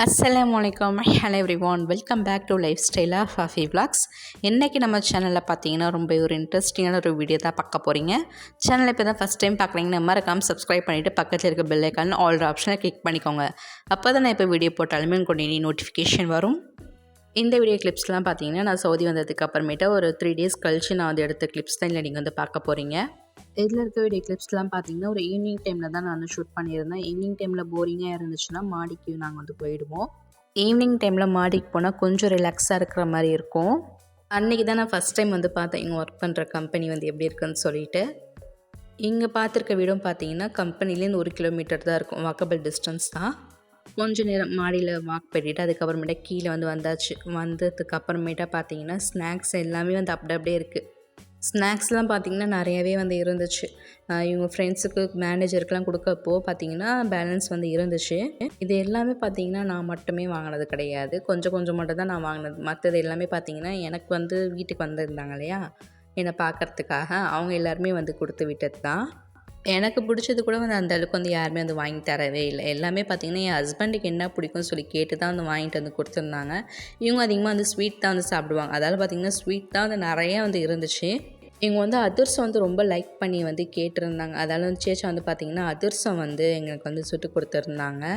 அஸ்ஸலாமுஅலைக்கும். Hello everyone, welcome back to lifestyle of Fafi vlogs. இன்றைக்கி நம்ம சேனலில் பார்த்தீங்கன்னா ரொம்ப ஒரு இன்ட்ரெஸ்டிங்கான ஒரு வீடியோ தான் பார்க்க போகிறீங்க. சேனலை இப்போ தான் ஃபஸ்ட் டைம் பார்க்குறீங்கன்னா மறக்காம சப்ஸ்கிரைப் பண்ணிவிட்டு பக்கத்தில் இருக்க பெல் ஐக்கான் ஆல் ஆப்ஷனை கிளிக் பண்ணிக்கோங்க. அப்போ தான் நான் இப்போ வீடியோ போட்டாலுமே உங்களுக்கு நோட்டிஃபிகேஷன் வரும். இந்த வீடியோ கிளிப்ஸ்லாம் பார்த்தீங்கன்னா நான் சவுதி வந்ததுக்கு அப்புறமேட்டு ஒரு 3 days கழிச்சு நான் வந்து எடுத்த கிளிப்ஸ் தான் இல்லை நீங்கள் வந்து பார்க்க போகிறீங்க. இதில் இருக்க வீடியோ கிளிப்ஸ்லாம் பார்த்தீங்கன்னா ஒரு ஈவினிங் டைமில் தான் நான் வந்து ஷூட் பண்ணியிருந்தேன். ஈவினிங் டைமில் போரிங்காக இருந்துச்சுன்னா மாடிக்கு நாங்கள் வந்து போயிடுவோம். ஈவினிங் டைமில் மாடிக்கு போனால் கொஞ்சம் ரிலாக்ஸாக இருக்கிற மாதிரி இருக்கும். அன்றைக்கி தான் நான் ஃபஸ்ட் டைம் வந்து பார்த்தேன் இங்கே ஒர்க் பண்ணுற கம்பெனி வந்து எப்படி இருக்குன்னு சொல்லிட்டு. இங்கே பார்த்துருக்க வீடும் பார்த்தீங்கன்னா கம்பெனிலேருந்து 1 கிலோமீட்டர் தான் இருக்கும், வாக்கபிள் டிஸ்டன்ஸ் தான். கொஞ்சம் நேரம் மாடியில் வாக் பண்ணிவிட்டு அதுக்கப்புறமேட்டா கீழே வந்து வந்தாச்சு. வந்ததுக்கு அப்புறமேட்டா பார்த்தீங்கன்னா ஸ்நாக்ஸ் எல்லாமே வந்து அப்படியே இருக்குது. ஸ்நாக்ஸ்லாம் பார்த்திங்கன்னா நிறையவே வந்து இருந்துச்சு. இவங்க ஃப்ரெண்ட்ஸுக்கு மேனேஜருக்கெலாம் கொடுக்கப்போ பார்த்திங்கன்னா பேலன்ஸ் வந்து இருந்துச்சு. இது எல்லாமே பார்த்திங்கன்னா நான் மட்டுமே வாங்கினது கிடையாது, கொஞ்சம் மட்டும் தான் நான் வாங்கினது. மற்றது எல்லாமே பார்த்திங்கன்னா எனக்கு வந்து வீட்டுக்கு வந்திருந்தாங்க இல்லையா என்னை பார்க்குறதுக்காக, அவங்க எல்லாருமே வந்து கொடுத்து விட்டது தான். எனக்கு பிடிச்சது கூட வந்து அந்த அளவுக்கு வந்து யாருமே வந்து வாங்கி தரவே இல்லை. எல்லாமே பார்த்திங்கன்னா என் ஹஸ்பண்டுக்கு என்ன பிடிக்கும்னு சொல்லி கேட்டு தான் வந்து வாங்கிட்டு வந்து கொடுத்துருந்தாங்க. இவங்க அதிகமாக வந்து ஸ்வீட் தான் வந்து சாப்பிடுவாங்க. அதாவது பார்த்திங்கன்னா ஸ்வீட் தான் வந்து நிறையா வந்து இருந்துச்சு. இவங்க வந்து அதிரசம் வந்து ரொம்ப லைக் பண்ணி வந்து கேட்டிருந்தாங்க. அதால் வந்து சேச்சா வந்து பார்த்திங்கன்னா அதிரசம் வந்து எங்களுக்கு வந்து சுட்டு கொடுத்துருந்தாங்க.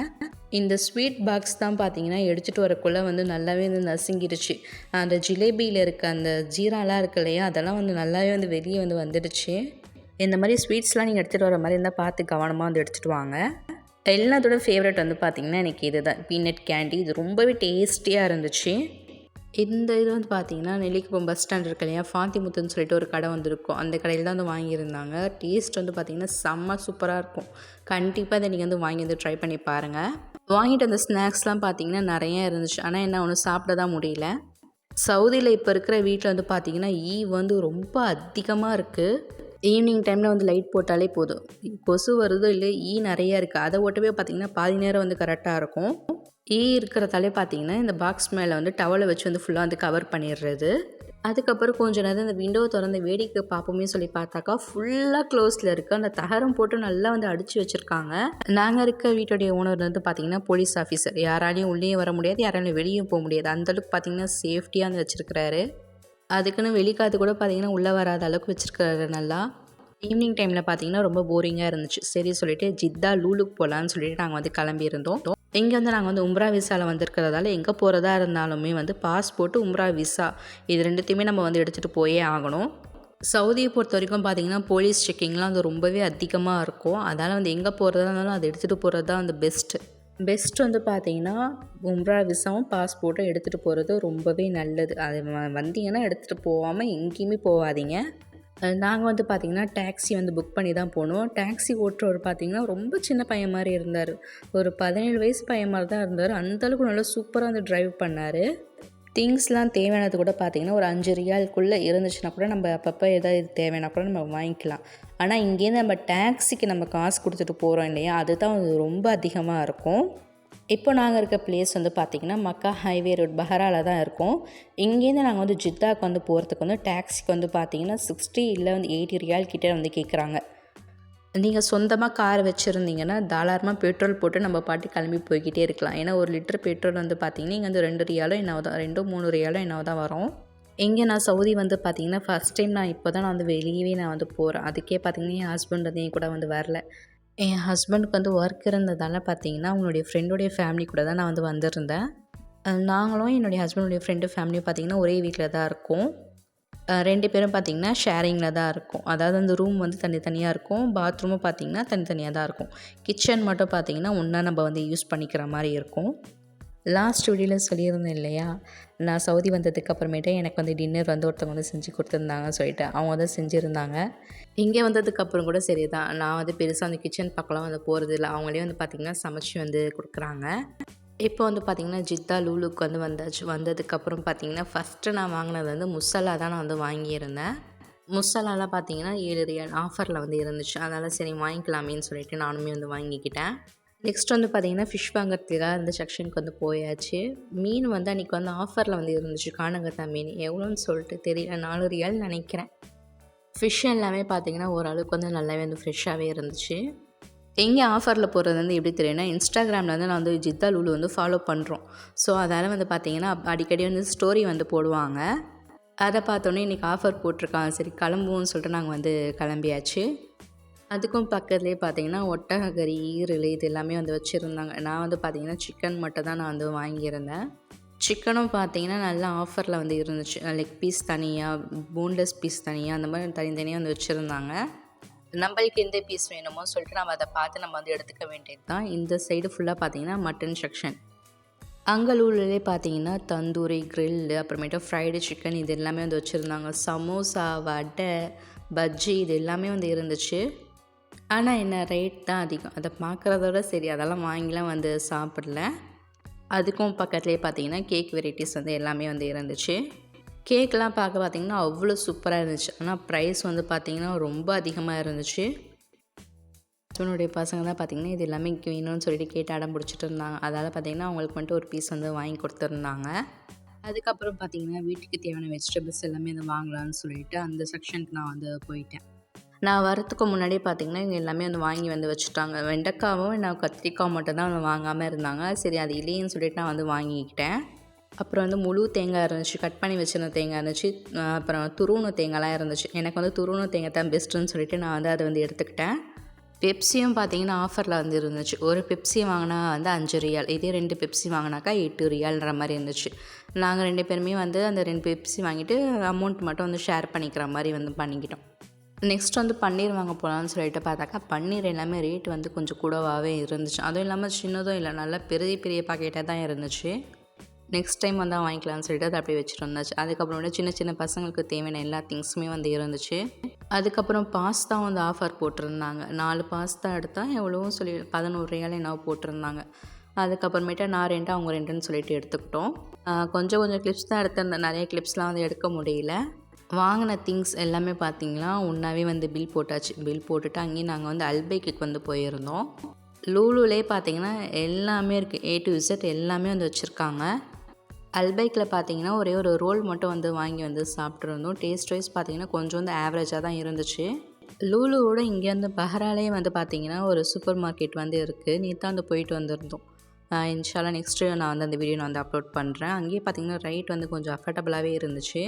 இந்த ஸ்வீட் பாக்ஸ் தான் பார்த்திங்கன்னா எடுத்துகிட்டு வரக்குள்ளே வந்து நல்லாவே வந்து நசுங்கிடுச்சு. அந்த ஜிலேபியில் இருக்க அந்த ஜீராலாம் இருக்கு இல்லையா, அதெல்லாம் வந்து நல்லாவே வந்து வெளியே வந்து வந்துடுச்சு. இந்த மாதிரி ஸ்வீட்ஸ்லாம் நீங்கள் எடுத்துகிட்டு வர மாதிரி இருந்தால் பார்த்து கவனமாக வந்து எடுத்துகிட்டு வாங்க. எல்லாத்தோட ஃபேவரட் வந்து பார்த்திங்கன்னா எனக்கு இது தான், பீனட் கேண்டி. இது ரொம்பவே டேஸ்டியாக இருந்துச்சு. இந்த இது வந்து பார்த்திங்கன்னா நெல்லிக்குப்பம் பஸ் ஸ்டாண்ட் இருக்கு இல்லையா, ஃபாத்திமுத்துன்னு சொல்லிட்டு ஒரு கடை வந்துருக்கும். அந்த கடையில் தான் வந்து வாங்கியிருந்தாங்க. டேஸ்ட் வந்து பார்த்திங்கன்னா செம்ம சூப்பராக இருக்கும். கண்டிப்பாக அதை நீங்கள் வந்து வாங்கி வந்து ட்ரை பண்ணி பாருங்கள். வாங்கிட்டு அந்த ஸ்நாக்ஸ்லாம் பார்த்திங்கன்னா நிறையா இருந்துச்சு. ஆனால் என்ன ஒன்று சாப்பிட தான் முடியல. சவுதியில் இப்போ இருக்கிற வீட்டில் வந்து பார்த்திங்கன்னா வந்து ரொம்ப அதிகமாக இருக்குது. ஈவினிங் டைமில் வந்து லைட் போட்டாலே போதும், கொசு வருதோ இல்லை நிறையா இருக்குது. அதை ஓட்டவே பார்த்திங்கன்னா பாதி நேரம் வந்து கரெக்டாக இருக்கும். இருக்கிறதாலே பார்த்திங்கன்னா இந்த பாக்ஸ் மேலே வந்து டவலை வச்சு வந்து ஃபுல்லாக வந்து கவர் பண்ணிடுறது. அதுக்கப்புறம் கொஞ்சம் நேரம் இந்த விண்டோ திறந்து வேடிக்கை பார்ப்போமே சொல்லி பார்த்தாக்கா ஃபுல்லாக க்ளோஸில் இருக்குது. அந்த தகரம் போட்டு நல்லா வந்து அடித்து வச்சுருக்காங்க. நாங்கள் இருக்க வீட்டுடைய ஓனர் வந்து பார்த்திங்கன்னா போலீஸ் ஆஃபீஸர். யாராலையும் உள்ளே வர முடியாது, யாராலையும் வெளியே போக முடியாது. அந்தளவுக்கு பார்த்திங்கன்னா சேஃப்டியாக வந்து வச்சுருக்கிறாரு. அதுக்குன்னு வெளிக்காத்து கூட பார்த்திங்கன்னா உள்ளே வராத அளவுக்கு வச்சுருக்காரு நல்லா. ஈவினிங் டைமில் பார்த்திங்கன்னா ரொம்ப போரிங்காக இருந்துச்சு. சரி சொல்லிவிட்டு ஜித்தா லூலுக்கு போகலான்னு சொல்லிட்டு நாங்கள் வந்து கிளம்பியிருந்தோம். இங்கே வந்து நாங்கள் வந்து உம்ரா விசாவில் வந்திருக்கிறதால எங்கே போகிறதா இருந்தாலுமே வந்து பாஸ்போர்ட்டு, உம்ரா விசா இது ரெண்டுத்தையுமே நம்ம வந்து எடுத்துகிட்டு போயே ஆகணும். சவுதியை பொறுத்த வரைக்கும் பார்த்திங்கன்னா போலீஸ் செக்கிங்லாம் வந்து ரொம்பவே அதிகமாக இருக்கும். அதனால் வந்து எங்கே போகிறதா இருந்தாலும் அதை எடுத்துகிட்டு போகிறது தான் வந்து பெஸ்ட் வந்து பார்த்திங்கன்னா உம்ரா விசாவும் பாஸ்போர்ட்டும் எடுத்துகிட்டு போகிறது ரொம்பவே நல்லது. அது வந்தீங்கன்னா எடுத்துகிட்டு போகாமல் எங்கேயுமே போகாதீங்க. நாங்கள் வந்து பார்த்திங்கன்னா டாக்ஸி வந்து புக் பண்ணி தான் போனோம். டாக்ஸி ஓட்டுறவர் பார்த்திங்கன்னா ரொம்ப சின்ன பையன் மாதிரி இருந்தார். ஒரு 17 வயசு பையன் மாதிரி தான் இருந்தார். அந்தளவுக்கு நல்லா சூப்பராக வந்து ட்ரைவ் பண்ணார். திங்ஸ்லாம் தேவையானது கூட பார்த்திங்கன்னா ஒரு 5 ரியாலுக்குள்ளே இருந்துச்சுன்னா கூட நம்ம அப்பப்போ எதாவது தேவைன்னா கூட நம்ம வாங்கிக்கலாம். ஆனால் இங்கேருந்து நம்ம டாக்ஸிக்கு நம்ம காசு கொடுத்துட்டு போகிறோம் இல்லையா, அதுதான் ரொம்ப அதிகமாக இருக்கும். இப்போ நாங்கள் இருக்க பிளேஸ் வந்து பார்த்திங்கன்னா மக்கா ஹைவே ரோட் பஹராவில் தான் இருக்கும். இங்கேருந்து நாங்கள் வந்து ஜித்தாக்கு வந்து போகிறதுக்கு வந்து டாக்ஸிக்கு வந்து பார்த்திங்கன்னா 60 இல்லை வந்து 80 ரியால் கிட்டே வந்து கேட்குறாங்க. நீங்கள் சொந்தமாக கார் வச்சுருந்தீங்கன்னா தாராளமாக பெட்ரோல் போட்டு நம்ம பாட்டி கிளம்பி போய்கிட்டே இருக்கலாம். ஏன்னா 1 லிட்டர் பெட்ரோல் வந்து பார்த்திங்கன்னா இங்கே வந்து 2 ரியாலோ என்னவோ தான், 2-3 ரியாலோ என்னவோ தான் வரும். இங்கே நான் சவுதி வந்து பார்த்திங்கன்னா ஃபஸ்ட் டைம் இப்போ தான் நான் வந்து வெளியவே வந்து போகிறேன். அதுக்கே பார்த்திங்கன்னா என் ஹஸ்பண்ட் வந்து என் கூட வந்து வரல. என் ஹஸ்பண்டுக்கு வந்து ஒர்க் இருந்ததால் பார்த்திங்கன்னா அவங்களுடைய ஃப்ரெண்டுடைய ஃபேமிலி கூட தான் நான் வந்து வந்திருந்தேன். நாங்களும் என்னுடைய ஹஸ்பண்டுடைய ஃப்ரெண்டு ஃபேமிலியும் பார்த்திங்கன்னா ஒரே வீட்டில் தான் இருக்கோம். 2 பேரும் பார்த்திங்கன்னா ஷேரிங்கில் தான் இருக்கும். அதாவது அந்த ரூம் வந்து தனித்தனியாக இருக்கும், பாத்ரூமும் பார்த்திங்கன்னா தனித்தனியாக தான் இருக்கும். கிச்சன் மட்டும் பார்த்திங்கன்னா ஒன்றா நம்ம வந்து யூஸ் பண்ணிக்கிற மாதிரி இருக்கும். லாஸ்ட் வீடியோவில் சொல்லியிருந்தேன் இல்லையா, நான் சவுதி வந்ததுக்கு அப்புறமேட்டு எனக்கு வந்து டின்னர் வந்து ஒருத்தவங்க வந்து செஞ்சு கொடுத்துருந்தாங்கன்னு சொல்லிட்டு அவங்க வந்து செஞ்சுருந்தாங்க. இங்கே வந்ததுக்கப்புறம் கூட சரி தான், நான் வந்து பெருசாக அந்த கிச்சன் பக்கம்லாம் வந்து போகிறது இல்லை. அவங்களே வந்து பார்த்திங்கன்னா சமைச்சு வந்து கொடுக்குறாங்க. இப்போ வந்து பார்த்திங்கன்னா ஜித்தா லூலுக்கு வந்து வந்தாச்சு. வந்ததுக்கப்புறம் பார்த்திங்கன்னா ஃபஸ்ட்டு நான் வாங்கினது வந்து முசல்லா தான் நான் வந்து வாங்கியிருந்தேன். முசல்லாலாம் பார்த்திங்கன்னா 7 ரியால் ஆஃபரில் வந்து இருந்துச்சு. அதனால் சரி வாங்கிக்கலாமேன்னு சொல்லிட்டு நானுமே வந்து வாங்கிக்கிட்டேன். நெக்ஸ்ட் வந்து பார்த்திங்கன்னா ஃபிஷ் வாங்குறதுக்காக இந்த செக்ஷனுக்கு வந்து போயாச்சு. மீன் வந்து அன்றைக்கி வந்து ஆஃபரில் வந்து இருந்துச்சு. காணங்கத்தா மீன் எவ்வளோன்னு சொல்லிட்டு தெரியல, 4 ரியால் நினைக்கிறேன். ஃபிஷ் எல்லாமே பார்த்திங்கன்னா ஓரளவுக்கு வந்து நல்லாவே வந்து ஃப்ரெஷ்ஷாகவே இருந்துச்சு. எங்கே ஆஃபரில் போடுறது வந்து எப்படி தெரியும்னா, இன்ஸ்டாகிராமில் வந்து நான் வந்து ஜித்தா லூலு வந்து ஃபாலோ பண்ணுறோம். ஸோ அதால் வந்து பார்த்திங்கன்னா அடிக்கடி வந்து ஸ்டோரி வந்து போடுவாங்க. அதை பார்த்தோன்னே இன்றைக்கி ஆஃபர் போட்டிருக்காங்க, சரி கிளம்புவோம்னு சொல்லிட்டு நாங்கள் வந்து கிளம்பியாச்சு. அதுக்கும் பக்கத்துலேயே பார்த்திங்கன்னா ஒட்டகக்கறி, ஈரல் இது எல்லாமே வந்து வச்சுருந்தாங்க. நான் வந்து பார்த்திங்கன்னா சிக்கன் மட்டும் தான் நான் வந்து வாங்கியிருந்தேன். சிக்கனும் பார்த்திங்கன்னா நல்லா ஆஃபரில் வந்து இருந்துச்சு. லெக் பீஸ் தனியாக, போன்லெஸ் பீஸ் தனியாக, அந்த மாதிரி தனித்தனியாக வந்து வச்சுருந்தாங்க. நம்மளுக்கு எந்த பீஸ் வேணுமோ சொல்லிட்டு நம்ம அதை பார்த்து நம்ம வந்து எடுத்துக்க வேண்டியது தான். இந்த சைடு ஃபுல்லாக பார்த்திங்கன்னா மட்டன் செக்ஷன். அங்கலூர்லேயே பார்த்தீங்கன்னா தந்தூரி, கிரில்லு, அப்புறமேட்டு ஃப்ரைடு சிக்கன் இது எல்லாமே வந்து வச்சுருந்தாங்க. சமோசா, வடை, பஜ்ஜி இது எல்லாமே வந்து இருந்துச்சு. ஆனால் என்ன ரேட் தான் அதிகம். அதை பார்க்குறதோட சரி அதெல்லாம் வாங்கிலாம் வந்து சாப்பிடல. அதுக்கும் பக்கத்துலேயே பார்த்தீங்கன்னா கேக் வெரைட்டிஸ் வந்து எல்லாமே வந்து இருந்துச்சு. கேக்கெலாம் பார்த்திங்கன்னா அவ்வளோ சூப்பராக இருந்துச்சு. ஆனால் ப்ரைஸ் வந்து பார்த்திங்கன்னா ரொம்ப அதிகமாக இருந்துச்சு. ஹஸ்பண்டுடைய பசங்க தான் பார்த்திங்கன்னா இது எல்லாமே வேணும்னு சொல்லிட்டு கேட்டு அடம் பிடிச்சிட்டு இருந்தாங்க. அதால் பார்த்திங்கன்னா அவங்களுக்கு வந்துட்டு ஒரு பீஸ் வந்து வாங்கி கொடுத்துருந்தாங்க. அதுக்கப்புறம் பார்த்திங்கன்னா வீட்டுக்கு தேவையான வெஜிடபிள்ஸ் எல்லாமே வந்து வாங்கலாம்னு சொல்லிட்டு அந்த செக்ஷனுக்கு நான் வந்து போயிட்டேன். நான் வரத்துக்கு முன்னாடியே பார்த்திங்கன்னா இவங்க எல்லாமே வந்து வாங்கி வந்து வச்சுட்டாங்க. வெண்டைக்காவும் நான் கத்திரிக்காய் மட்டும் தான் வந்து வாங்காமல் இருந்தாங்க. சரி அது இல்லைன்னு சொல்லிட்டு நான் வந்து வாங்கிக்கிட்டேன். அப்புறம் வந்து முழு தேங்காய் இருந்துச்சு, கட் பண்ணி வச்சுருந்த தேங்காய் இருந்துச்சு, அப்புறம் துருவண தேங்காய்லாம் இருந்துச்சு. எனக்கு வந்து துருவண தேங்காய் தான் பெஸ்ட்டுன்னு சொல்லிட்டு நான் வந்து அதை வந்து எடுத்துக்கிட்டேன். பெப்சியும் பார்த்திங்கன்னா ஆஃபரில் வந்து இருந்துச்சு. ஒரு பெப்சி வாங்கினா வந்து 5 ரியால், இதே 2 பெப்சி வாங்கினாக்கா 8 ரியால்ன்ற மாதிரி இருந்துச்சு. நாங்கள் 2 பேருமே வந்து அந்த 2 பெப்சி வாங்கிட்டு அமௌண்ட் மட்டும் வந்து ஷேர் பண்ணிக்கிற மாதிரி வந்து பண்ணிக்கிட்டோம். நெக்ஸ்ட் வந்து பன்னீர் வாங்க போகலான்னு சொல்லிட்டு பார்த்தாக்கா பன்னீர் எல்லாமே ரேட் வந்து கொஞ்சம் கூடவாகவே இருந்துச்சு. அதுவும் இல்லாமல் சின்னதும் இல்லை, நல்லா பெரிய பெரிய பாக்கெட்டாக தான் இருந்துச்சு. நெக்ஸ்ட் டைம் வந்து வாங்கிக்கலாம்னு சொல்லிட்டு அதை அப்படியே வச்சுட்டு வந்தாச்சு. அதுக்கப்புறம் வந்து சின்ன சின்ன பசங்களுக்கு தேவையான எல்லா திங்ஸுமே வந்து இருந்துச்சு. அதுக்கப்புறம் பாஸ்தா வந்து ஆஃபர் போட்டிருந்தாங்க. 4 பாஸ்தா எடுத்தால் எவ்வளோவும் சொல்லி 11 ரியால் என்னவோ போட்டிருந்தாங்க. அதுக்கப்புறமேட்டு நான் 2 அவங்க 2ன்னு சொல்லிட்டு எடுத்துக்கிட்டோம். கொஞ்சம் கிளிப்ஸ் தான் எடுத்திருந்தேன், நிறைய கிளிப்ஸ்லாம் வந்து எடுக்க முடியல. வாங்கின திங்ஸ் எல்லாமே பார்த்திங்கன்னா ஒன்றாவே வந்து பில் போட்டாச்சு. பில் போட்டுட்டு அங்கேயும் நாங்கள் வந்து அல்பைக்கு வந்து போயிருந்தோம். லூலுலேயே பார்த்திங்கன்னா எல்லாமே இருக்குது, A to Z எல்லாமே வந்து வச்சுருக்காங்க. அல்பைக்கில் பார்த்திங்கன்னா ஒரே ஒரு ரோல் மட்டும் வந்து வாங்கி வந்து சாப்பிட்ருந்தோம். டேஸ்ட் வைஸ் பார்த்திங்கன்னா கொஞ்சம் வந்து ஆவரேஜாக தான் இருந்துச்சு. லூலுவோட இங்கேருந்து பஹ்ராலே வந்து பார்த்திங்கன்னா ஒரு சூப்பர் மார்க்கெட் வந்து இருக்குது. நேற்று வந்து போயிட்டு வந்திருந்தோம். இன்ஷால்லா நெக்ஸ்ட்டு நான் வந்து அந்த வீடியோ நான் வந்து அப்லோட் பண்ணுறேன். அங்கேயே பார்த்திங்கன்னா ரேட் வந்து கொஞ்சம் அஃபர்டபுளாகவே இருந்துச்சு.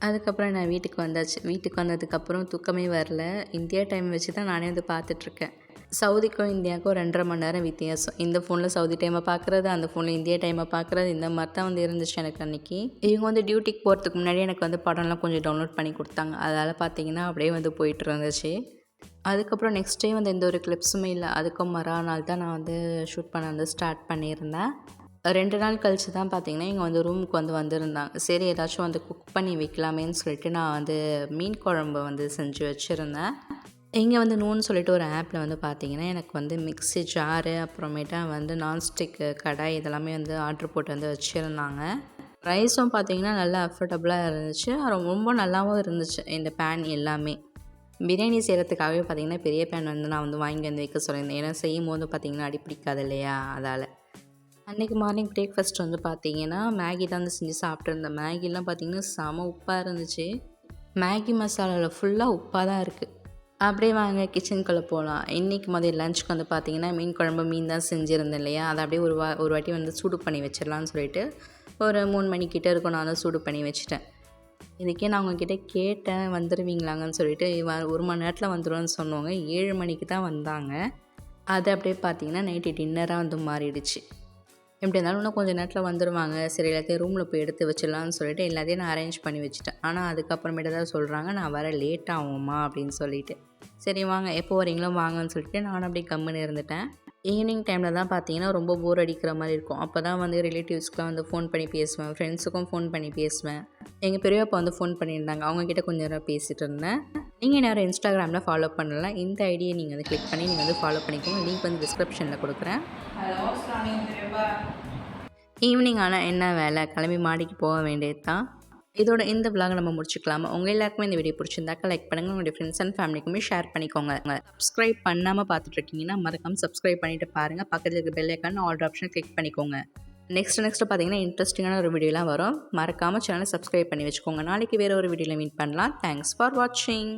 அதுக்கப்புறம் நான் வீட்டுக்கு வந்தாச்சு. வீட்டுக்கு வந்ததுக்கப்புறம் தூக்கமே வரல. இந்தியா டைம் வச்சு தான் நானே வந்து பார்த்துட்ருக்கேன். சவுதிக்கும் இந்தியாவுக்கும் 2.5 மணி நேரம் வித்தியாசம். இந்த ஃபோனில் சவுதி டைமை பார்க்குறது, அந்த ஃபோனில் இந்தியா டைமை பார்க்குறது, இந்த மாதிரி தான் வந்து இருந்துச்சு எனக்கு அன்றைக்கி. இவங்க வந்து டியூட்டிக்கு போகிறதுக்கு முன்னாடி எனக்கு வந்து படம்லாம் கொஞ்சம் டவுன்லோட் பண்ணி கொடுத்தாங்க. அதனால் பார்த்திங்கன்னா அப்படியே வந்து போயிட்டு இருந்துச்சு. அதுக்கப்புறம் நெக்ஸ்ட் டே வந்து எந்த ஒரு கிளிப்ஸுமே இல்லை. அதுக்கும் மறுநாள் தான் நான் வந்து ஷூட் பண்ண வந்து ஸ்டார்ட் பண்ணியிருந்தேன். 2 நாள் கழித்து தான் பார்த்திங்கன்னா இங்கே வந்து ரூமுக்கு வந்து வந்திருந்தாங்க. சரி ஏதாச்சும் வந்து குக் பண்ணி வைக்கலாமேன்னு சொல்லிட்டு நான் வந்து மீன் குழம்பு வந்து செஞ்சு வச்சுருந்தேன். இங்கே வந்து நூன்னு சொல்லிட்டு ஒரு ஆப்பில் வந்து பார்த்திங்கன்னா எனக்கு வந்து மிக்ஸி ஜாரு, அப்புறமேட்டா வந்து நான்ஸ்டிக்கு கடாய் இதெல்லாமே வந்து ஆர்டர் போட்டு வந்து வச்சுருந்தாங்க. ரைஸும் பார்த்திங்கன்னா நல்லா அஃபோர்டபுளாக இருந்துச்சு, ரொம்ப நல்லாவும் இருந்துச்சு. இந்த பேன் எல்லாமே பிரியாணி செய்கிறதுக்காகவே பார்த்திங்கன்னா பெரிய பேன் வந்து நான் வந்து வாங்கி வந்து வைக்க சொல்லியிருந்தேன். ஏன்னா செய்யும் போது பார்த்திங்கன்னா அடி பிடிக்காது இல்லையா, அதால். அன்றைக்கி மார்னிங் பிரேக்ஃபாஸ்ட் வந்து பார்த்திங்கன்னா மேகி தான் வந்து செஞ்சு சாப்பிட்ருந்தேன். மேகிலாம் பார்த்திங்கன்னா செம உப்பாக இருந்துச்சு. மேகி மசாலாவில் ஃபுல்லாக உப்பாக தான் இருக்குது. அப்படியே வாங்க கிச்சனுக்குள்ளே போகலாம். இன்றைக்கி மதியம் லஞ்சுக்கு வந்து பார்த்திங்கன்னா மீன் குழம்பு, மீன் தான் செஞ்சுருந்தேன் இல்லையா, அதை அப்படியே ஒரு வாட்டி வந்து சூடு பண்ணி வச்சிடலான்னு சொல்லிட்டு ஒரு 3 மணிக்கிட்ட இருக்கும் நான் வந்து சூடு பண்ணி வச்சுட்டேன். இதுக்கே நான் அவங்கக்கிட்ட கேட்டேன் வந்துடுவீங்களாங்கன்னு சொல்லிட்டு, 1 மணி நேரத்தில் வந்துடுவேன்னு சொன்னவங்க 7 மணிக்கு தான் வந்தாங்க. அது அப்படியே பார்த்திங்கன்னா நைட்டு டின்னராக வந்து மாறிடுச்சு. எப்படி இருந்தாலும் இன்னும் கொஞ்சம் நேரத்தில் வந்துடுவாங்க, சரி எல்லாத்தையும் ரூமில் போய் எடுத்து வச்சிடலான்னு சொல்லிட்டு எல்லாத்தையும் நான் அரேஞ்ச் பண்ணி வச்சுட்டேன். ஆனால் அதுக்கப்புறமேட்டு தான் சொல்கிறாங்க நான் வர லேட் ஆகும்மா அப்படின்னு சொல்லிட்டு. சரி வாங்க எப்போ வரீங்களோ வாங்கன்னு சொல்லிட்டு நானும் அப்படியே கம்முன்னு இருந்துட்டேன். ஈவினிங் டைமில் தான் பார்த்தீங்கன்னா ரொம்ப போர் அடிக்கிற மாதிரி இருக்கும். அப்போ தான் வந்து ரிலேட்டிவ்ஸ்க்குலாம் வந்து ஃபோன் பண்ணி பேசுவேன், ஃப்ரெண்ட்ஸுக்கும் ஃபோன் பண்ணி பேசுவேன். எங்கள் பெரியப்பா வந்து ஃபோன் பண்ணியிருந்தாங்க, அவங்கக்கிட்ட கொஞ்சம் நேரம் பேசிகிட்டு இருந்தேன். நீங்கள் நேரம் இன்ஸ்டாகிராமில் ஃபாலோ பண்ணலாம், இந்த ஐடியை நீங்கள் வந்து கிளிக் பண்ணி நீங்கள் வந்து ஃபாலோ பண்ணிக்கோங்க. லிங்க் வந்து டிஸ்கிரிப்ஷனில் கொடுக்குறேன். ஈவினிங் ஆனால் என்ன வேலை, கிளம்பி மாடிக்கு போக வேண்டியது தான். இதோட இந்த விலாக நம்ம முடிச்சுக்கலாமா? உங்கள் எல்லாருக்குமே இந்த வீடியோ பிடிச்சிருந்தாக்கா லைக் பண்ணுங்கள், உங்களுடைய ஃப்ரெண்ட்ஸ் அண்ட் ஃபேமிலிக்குமே ஷேர் பண்ணிக்கோங்க. சப்ஸ்கிரைப் பண்ணாமல் பார்த்துட்ருக்கீங்கன்னா மறக்காமல் சப்ஸ்கிரைப் பண்ணிவிட்டு பாருங்கள். பக்கத்தில் இருக்க bell icon all option click பண்ணிக்கோங்க. நெக்ஸ்ட் பார்த்தீங்கன்னா இன்ட்ரெஸ்டிங்கான ஒரு வீடியோலாம் வரும். மறக்காமல் சேனலை சப்ஸ்கிரைப் பண்ணி வச்சுக்கோங்க. நாளைக்கு வேறு ஒரு வீடியோவில் மீட் பண்ணலாம். தேங்க்ஸ் ஃபார் வாட்சிங்.